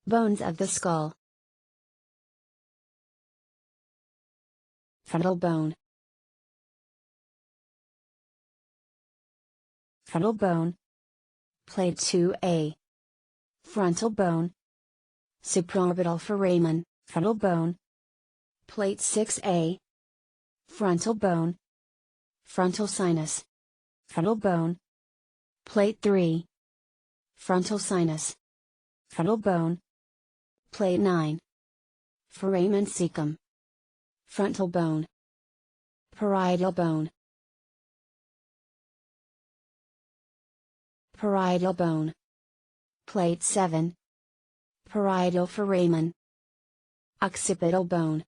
Bones of the skull. Frontal bone. Frontal bone. Plate 2A. Frontal bone. Supraorbital foramen, frontal bone. Plate 6A. Frontal bone. Frontal sinus. Frontal bone. Plate 3. Frontal sinus. Frontal bone. Plate 9. Foramen cecum. Frontal bone. Parietal bone. Parietal bone. Plate 7. Parietal foramen. Occipital bone.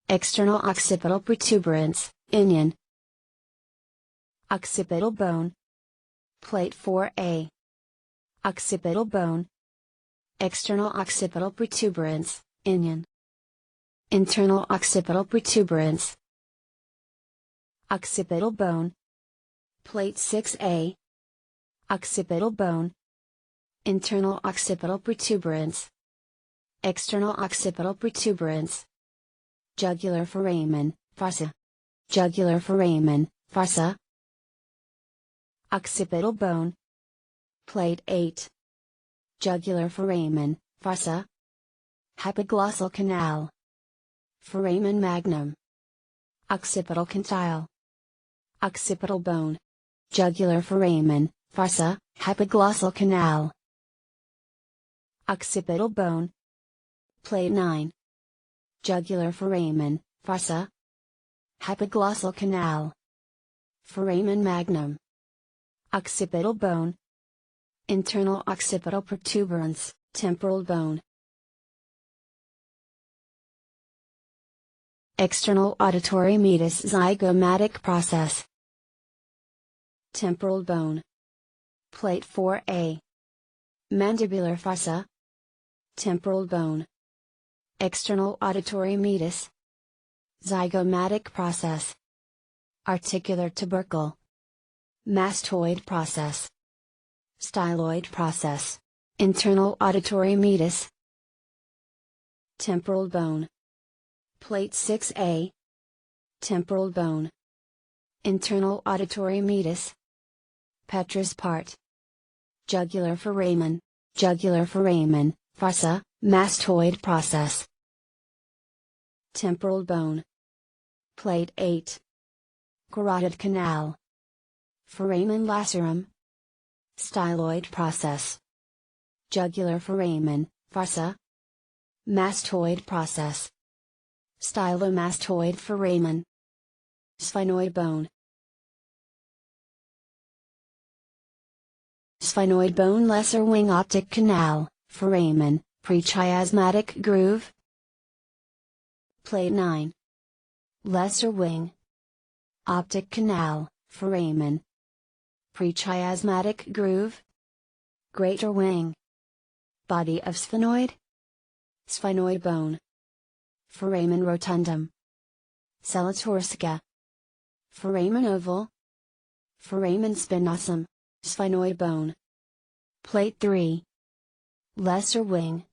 External occipital protuberance, inion. Occipital bone. Plate 4A. Occipital bone. External occipital protuberance, inion. Internal occipital protuberance. Occipital bone. Plate 6A. Occipital bone. Internal occipital protuberance. External occipital protuberance. Jugular foramen, fossa. Jugular foramen, fossa. Occipital bone. Plate 8. Jugular foramen, fossa. Hypoglossal canal. Foramen magnum. Occipital condyle. Occipital bone. Jugular foramen, fossa, hypoglossal canal. Occipital bone. Plate 9. Jugular foramen, fossa. Hypoglossal canal. Foramen magnum. Occipital bone. Internal occipital protuberance, temporal bone. External auditory meatus zygomatic process. Temporal bone. Plate 4A. Mandibular fossa. Temporal bone. External auditory meatus. Zygomatic process. Articular tubercle. Mastoid process. Styloid process. Internal auditory meatus. Temporal bone. Plate 6A. Temporal bone. Internal auditory meatus. Petrous part. Jugular foramen, jugular foramen, fossa, mastoid process. Temporal bone. Plate 8. Carotid canal. Foramen lacerum. Styloid process. Jugular foramen, fossa. Mastoid process. Stylomastoid foramen. Sphenoid bone. Sphenoid bone lesser wing optic canal, foramen, prechiasmatic groove. Plate 9. Lesser wing. Optic canal, foramen. Prechiasmatic groove. Greater wing. Body of sphenoid. Sphenoid bone. Foramen rotundum. Sella torsica. Foramen oval. Foramen spinosum. Sphenoid bone. Plate 3. Lesser wing.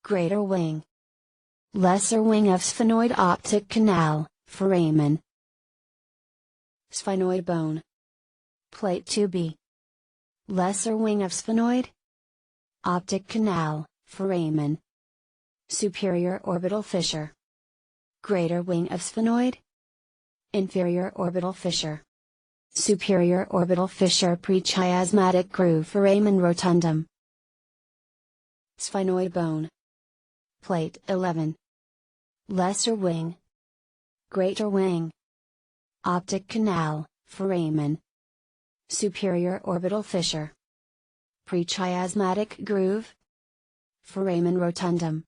Greater wing. Lesser wing of sphenoid optic canal, foramen. Sphenoid bone. Plate 2B. Lesser wing of sphenoid. Optic canal, foramen. Superior orbital fissure. Greater wing of sphenoid. Inferior orbital fissure. Superior orbital fissure prechiasmatic groove foramen rotundum. Sphenoid bone. Plate 11. Lesser wing. Greater wing. Optic canal, foramen. Superior orbital fissure. Prechiasmatic groove. Foramen rotundum.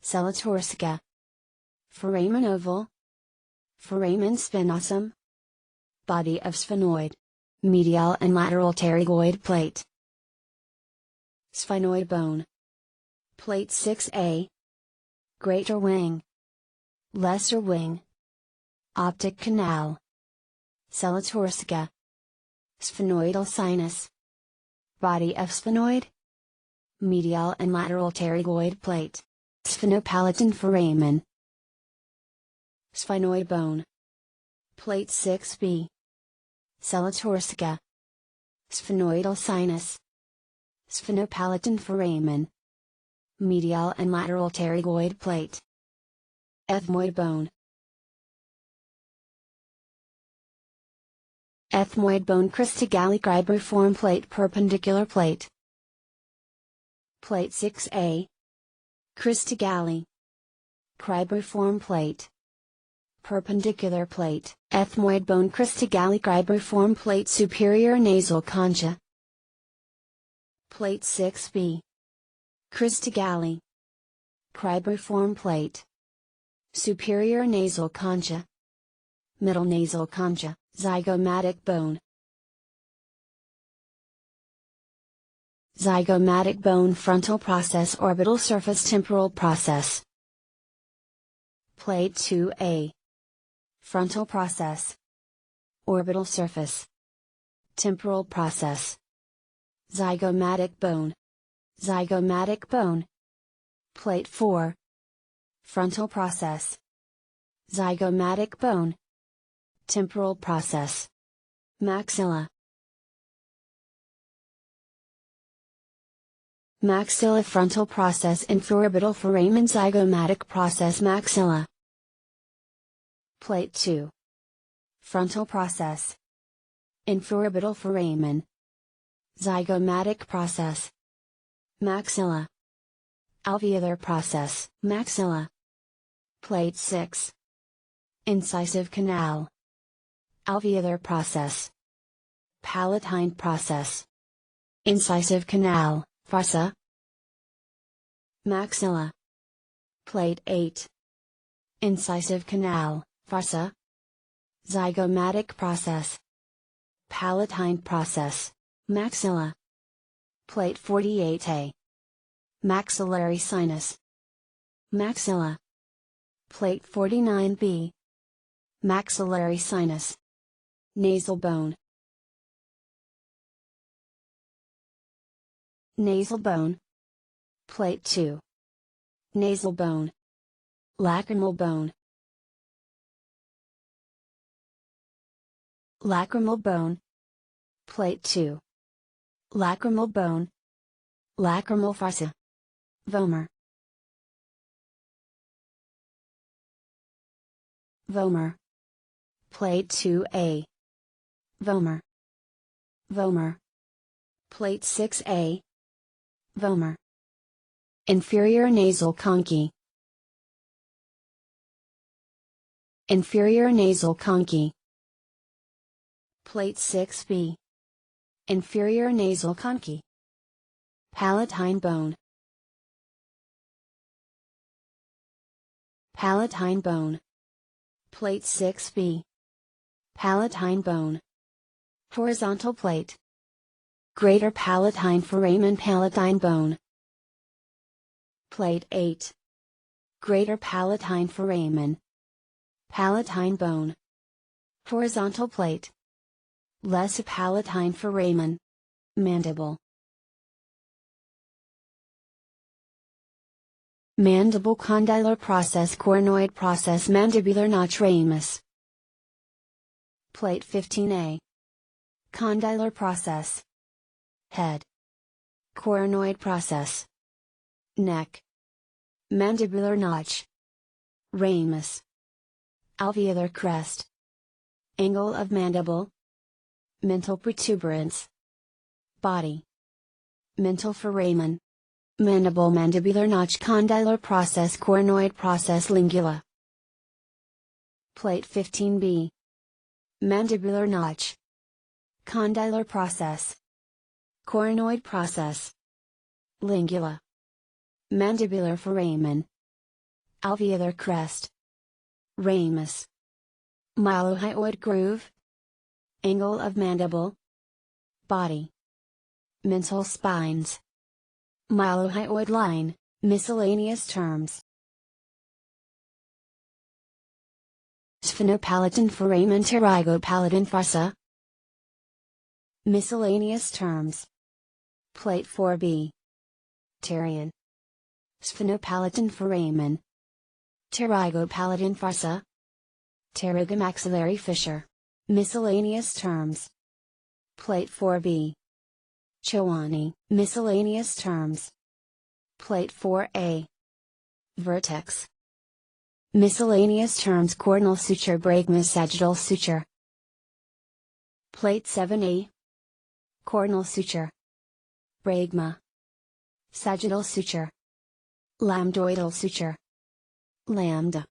Sella torsica. Foramen oval. Foramen spinosum. Body of sphenoid. Medial and lateral pterygoid plate. Sphenoid bone. Plate 6A. Greater wing. Lesser wing. Optic canal. Sella torsica. Sphenoidal sinus. Body of sphenoid. Medial and lateral pterygoid plate. Sphenopalatine foramen. Sphenoid bone. Plate 6b. Sella torsica. Sphenoidal sinus. Sphenopalatine foramen. Medial and lateral pterygoid plate. Ethmoid bone. Ethmoid bone cristagalli cribriform plate perpendicular plate. Plate 6a. Cristagalli. Cribriform plate. Perpendicular plate. Ethmoid bone cristagalli cribriform plate superior nasal concha. Plate 6b. Cristagalli. Cribriform plate. Superior nasal concha. Middle nasal concha. Zygomatic bone. Zygomatic bone frontal process orbital surface temporal process. Plate 2a. Frontal process. Orbital surface. Temporal process. Zygomatic bone. Zygomatic bone. Plate 4. Frontal process. Zygomatic bone. Temporal process. Maxilla. Maxilla frontal process infraorbital foramen zygomatic process maxilla. Plate 2. Frontal process. Infraorbital foramen. Zygomatic process. Maxilla. Alveolar process. Maxilla. Plate 6. Incisive canal. Alveolar process. Palatine process. Incisive canal, fossa. Maxilla. Plate 8. Incisive canal, fossa. Zygomatic process. Palatine process, maxilla. Plate 48a. Maxillary sinus. Maxilla. Plate 49b. Maxillary sinus. Nasal bone. Nasal bone. Plate 2. Nasal bone. Lacrimal bone. Lacrimal bone. Plate 2. Lacrimal bone. Lacrimal fossa. Vomer. Vomer. Plate 2a. Vomer. Vomer. Plate 6a. Vomer. Inferior nasal concha. Inferior nasal concha. Plate 6b. Inferior nasal concha. Palatine bone. Palatine bone. Plate 6b. Palatine bone. Horizontal plate. Greater palatine foramen palatine bone. Plate 8. Greater palatine foramen. Palatine bone. Horizontal plate. Lesser palatine foramen. Mandible. Mandible condylar process coronoid process mandibular notch ramus. Plate 15a. Condylar process. Head. Coronoid process. Neck. Mandibular notch. Ramus. Alveolar crest. Angle of mandible. Mental protuberance. Body. Mental foramen. Mandible mandibular notch condylar process coronoid process lingula. Plate 15b. Mandibular notch. Condylar process. Coronoid process. Lingula. Mandibular foramen. Alveolar crest. Ramus. Mylohyoid groove. Angle of mandible. Body. Mental spines. Mylohyoid line, miscellaneous terms. Sphenopalatine foramen pterygopalatine fossa. Miscellaneous terms. Plate 4b. Pterian. Sphenopalatin foramen. Pterygopalatin fossa. Pterygomaxillary fissure. Miscellaneous terms. Plate 4b. Chowani. Miscellaneous terms. Plate 4a. Vertex. Miscellaneous terms: coronal suture, bregma, sagittal suture. Plate 7a. Coronal suture. Bregma. Sagittal suture. Lambdoidal suture. Lambda.